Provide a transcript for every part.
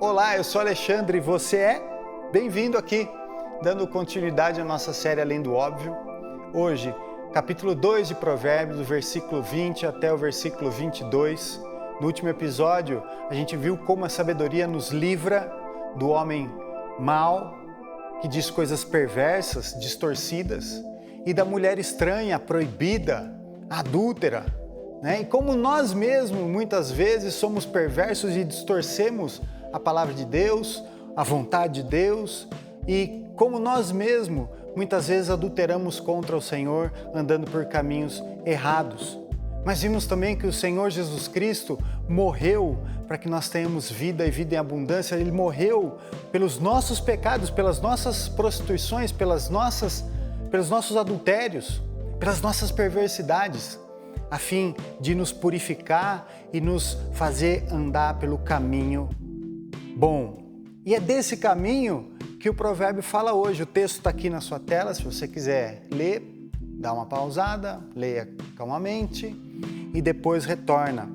Olá, eu sou Alexandre e você é? Bem-vindo aqui, dando continuidade à nossa série Além do Óbvio. Hoje, capítulo 2 de Provérbios, do versículo 20 até o versículo 22. No último episódio, a gente viu como a sabedoria nos livra do homem mau, que diz coisas perversas, distorcidas, e da mulher estranha, proibida, adúltera, né? E como nós mesmos, muitas vezes, somos perversos e distorcemos a palavra de Deus, a vontade de Deus, e como nós mesmos, muitas vezes, adulteramos contra o Senhor, andando por caminhos errados. Mas vimos também que o Senhor Jesus Cristo morreu para que nós tenhamos vida e vida em abundância. Ele morreu pelos nossos pecados, pelas nossas prostituições, pelos nossos adultérios, pelas nossas perversidades, a fim de nos purificar e nos fazer andar pelo caminho bom. E é desse caminho que o provérbio fala hoje. O texto está aqui na sua tela, se você quiser ler, dá uma pausada, leia calmamente e depois retorna.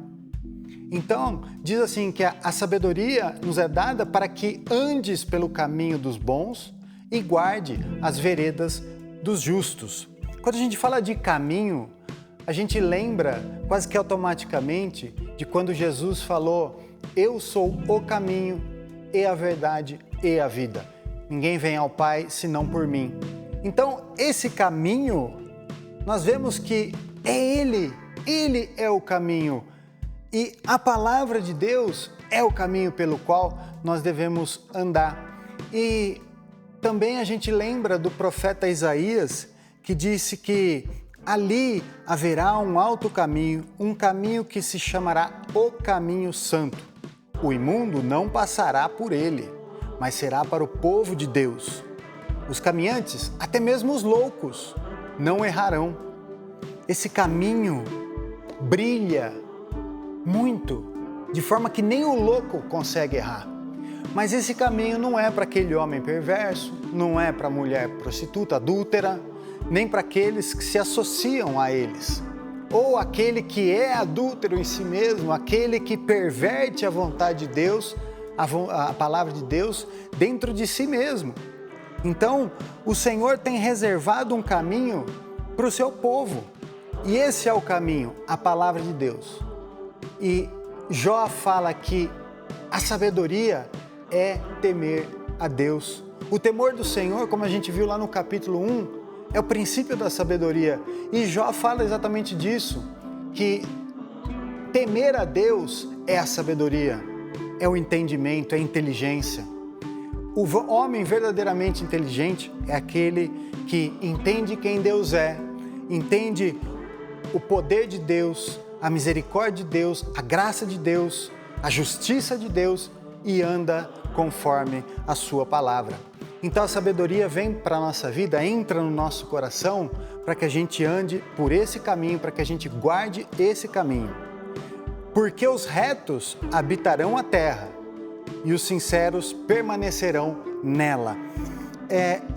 Então, diz assim que a sabedoria nos é dada para que andes pelo caminho dos bons e guarde as veredas dos justos. Quando a gente fala de caminho, a gente lembra quase que automaticamente de quando Jesus falou: eu sou o caminho e a verdade e a vida. Ninguém vem ao Pai senão por mim. Então, esse caminho, nós vemos que é Ele é o caminho. E a palavra de Deus é o caminho pelo qual nós devemos andar. E também a gente lembra do profeta Isaías, que disse que ali haverá um alto caminho, um caminho que se chamará o caminho santo. O imundo não passará por ele, mas será para o povo de Deus. Os caminhantes, até mesmo os loucos, não errarão. Esse caminho brilha muito, de forma que nem o louco consegue errar. Mas esse caminho não é para aquele homem perverso, não é para a mulher prostituta, adúltera, nem para aqueles que se associam a eles. Ou aquele que é adúltero em si mesmo, aquele que perverte a vontade de Deus, a palavra de Deus, dentro de si mesmo. Então, o Senhor tem reservado um caminho para o seu povo. E esse é o caminho, a palavra de Deus. E Jó fala que a sabedoria é temer a Deus. O temor do Senhor, como a gente viu lá no capítulo 1, é o princípio da sabedoria. E Jó fala exatamente disso, que temer a Deus é a sabedoria, é o entendimento, é a inteligência. O homem verdadeiramente inteligente é aquele que entende quem Deus é, entende o poder de Deus, a misericórdia de Deus, a graça de Deus, a justiça de Deus e anda conforme a sua palavra. Então a sabedoria vem para a nossa vida, entra no nosso coração para que a gente ande por esse caminho, para que a gente guarde esse caminho. Porque os retos habitarão a terra e os sinceros permanecerão nela.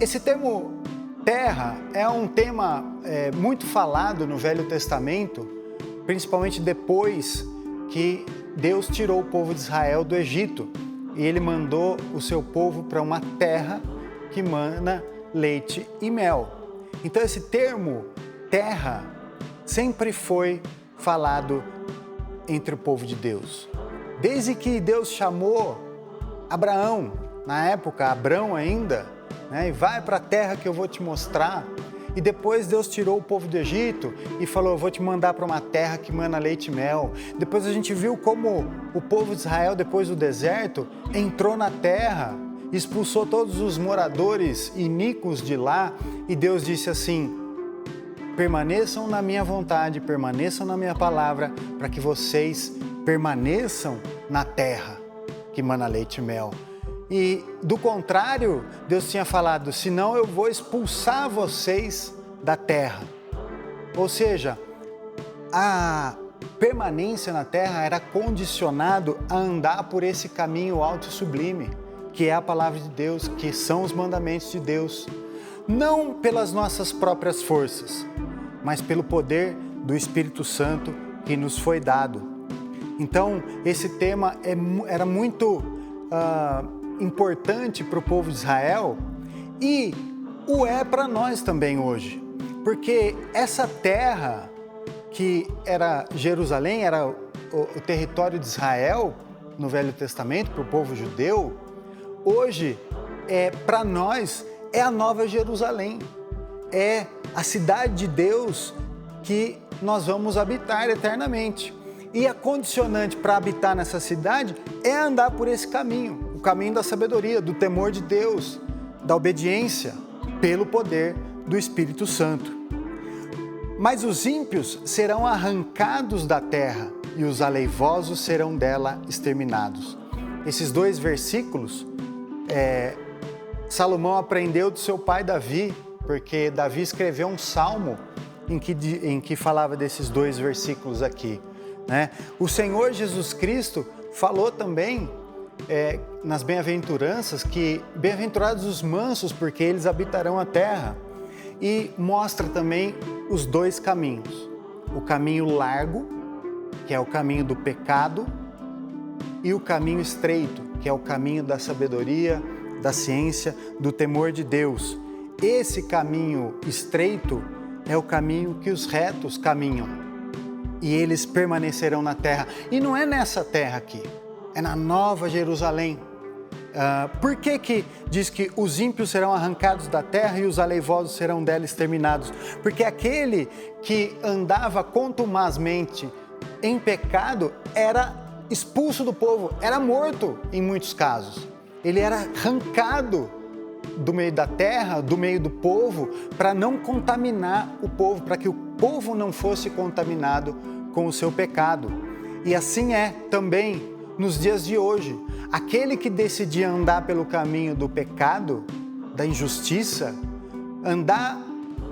Esse termo terra é um tema muito falado no Velho Testamento, principalmente depois que Deus tirou o povo de Israel do Egito e Ele mandou o seu povo para uma terra que mana leite e mel. Então esse termo terra sempre foi falado entre o povo de Deus. Desde que Deus chamou Abraão, na época Abrão ainda, né, e vai para a terra que eu vou te mostrar. E depois Deus tirou o povo do Egito e falou: eu vou te mandar para uma terra que mana leite e mel. Depois a gente viu como o povo de Israel, depois do deserto, entrou na terra, expulsou todos os moradores iníquos de lá, e Deus disse assim: permaneçam na minha vontade, permaneçam na minha palavra, para que vocês permaneçam na terra que mana leite e mel. E do contrário, Deus tinha falado: senão eu vou expulsar vocês da terra. Ou seja, a permanência na terra era condicionado a andar por esse caminho alto e sublime, que é a palavra de Deus, que são os mandamentos de Deus. Não pelas nossas próprias forças, mas pelo poder do Espírito Santo que nos foi dado. Então, esse tema era muito importante para o povo de Israel e o é para nós também hoje, porque essa terra que era Jerusalém, era o território de Israel no Velho Testamento, para o povo judeu, hoje para nós é a Nova Jerusalém, é a cidade de Deus que nós vamos habitar eternamente. E a condicionante para habitar nessa cidade é andar por esse caminho, o caminho da sabedoria, do temor de Deus, da obediência, pelo poder do Espírito Santo. Mas os ímpios serão arrancados da terra e os aleivosos serão dela exterminados. Esses 2 versículos, Salomão aprendeu do seu pai Davi, porque Davi escreveu um salmo em que falava desses 2 versículos aqui. Né? O Senhor Jesus Cristo falou também nas bem-aventuranças que bem-aventurados os mansos, porque eles habitarão a terra. E mostra também os 2 caminhos, o caminho largo, que é o caminho do pecado, e o caminho estreito, que é o caminho da sabedoria, da ciência, do temor de Deus. Esse caminho estreito é o caminho que os retos caminham, e eles permanecerão na terra. E não é nessa terra aqui, é na Nova Jerusalém. Por que diz que os ímpios serão arrancados da terra e os aleivosos serão dela exterminados? Porque aquele que andava contumazmente em pecado era expulso do povo, era morto em muitos casos. Ele era arrancado do meio da terra, do meio do povo, para não contaminar o povo, para que o povo não fosse contaminado com o seu pecado. E assim é também nos dias de hoje. Aquele que decidir andar pelo caminho do pecado, da injustiça, andar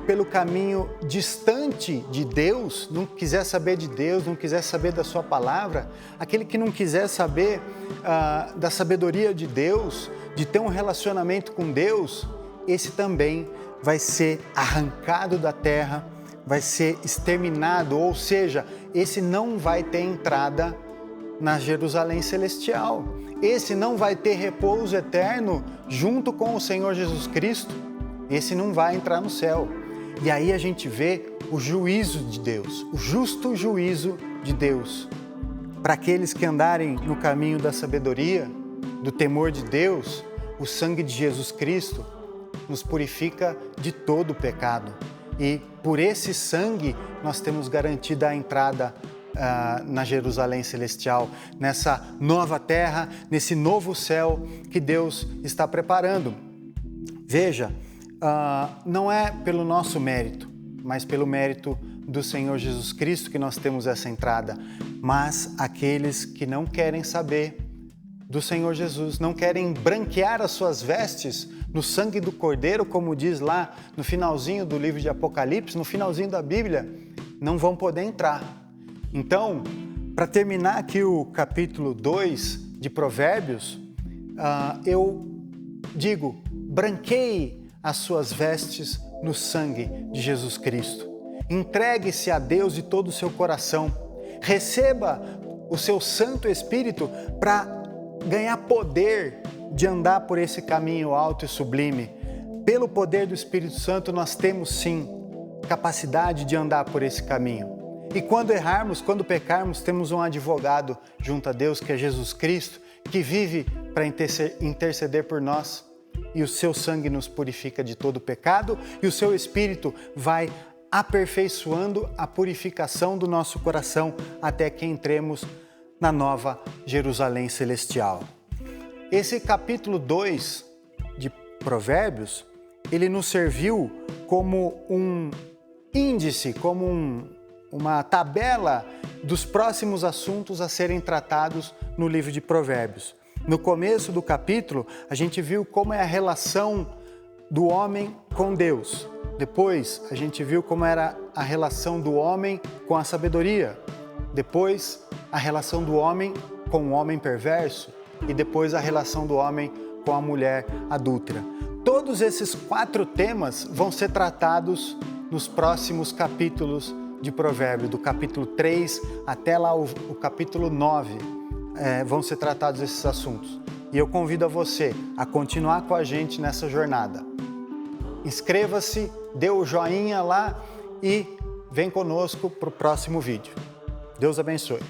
pelo caminho distante de Deus, não quiser saber de Deus, não quiser saber da sua palavra, aquele que não quiser saber da sabedoria de Deus, de ter um relacionamento com Deus, esse também vai ser arrancado da terra, vai ser exterminado, ou seja, esse não vai ter entrada na Jerusalém celestial. Esse não vai ter repouso eterno junto com o Senhor Jesus Cristo. Esse não vai entrar no céu. E aí a gente vê o juízo de Deus, o justo juízo de Deus. Para aqueles que andarem no caminho da sabedoria, do temor de Deus, o sangue de Jesus Cristo nos purifica de todo o pecado. E por esse sangue nós temos garantida a entrada na Jerusalém celestial, nessa nova terra, nesse novo céu que Deus está preparando. Veja, não é pelo nosso mérito, mas pelo mérito do Senhor Jesus Cristo que nós temos essa entrada. Mas aqueles que não querem saber do Senhor Jesus, não querem branquear as suas vestes no sangue do Cordeiro, como diz lá no finalzinho do livro de Apocalipse, no finalzinho da Bíblia, não vão poder entrar. Então, para terminar aqui o capítulo 2 de Provérbios, eu digo, branqueie as suas vestes no sangue de Jesus Cristo. Entregue-se a Deus de todo o seu coração. Receba o seu Santo Espírito para ganhar poder de andar por esse caminho alto e sublime. Pelo poder do Espírito Santo, nós temos sim capacidade de andar por esse caminho. E quando errarmos, quando pecarmos, temos um advogado junto a Deus, que é Jesus Cristo, que vive para interceder por nós. E o seu sangue nos purifica de todo pecado, e o seu Espírito vai aperfeiçoando a purificação do nosso coração até que entremos na nova Jerusalém celestial. Esse capítulo 2 de Provérbios, ele nos serviu como um índice, como uma tabela dos próximos assuntos a serem tratados no livro de Provérbios. No começo do capítulo, a gente viu como é a relação do homem com Deus. Depois, a gente viu como era a relação do homem com a sabedoria. Depois, a relação do homem com o homem perverso. E depois, a relação do homem com a mulher adúltera. Todos esses 4 temas vão ser tratados nos próximos capítulos de Provérbios, do capítulo 3 até lá o capítulo 9, vão ser tratados esses assuntos. e eu convido a você a continuar com a gente nessa jornada. Inscreva-se, dê o joinha lá e vem conosco para o próximo vídeo. Deus abençoe.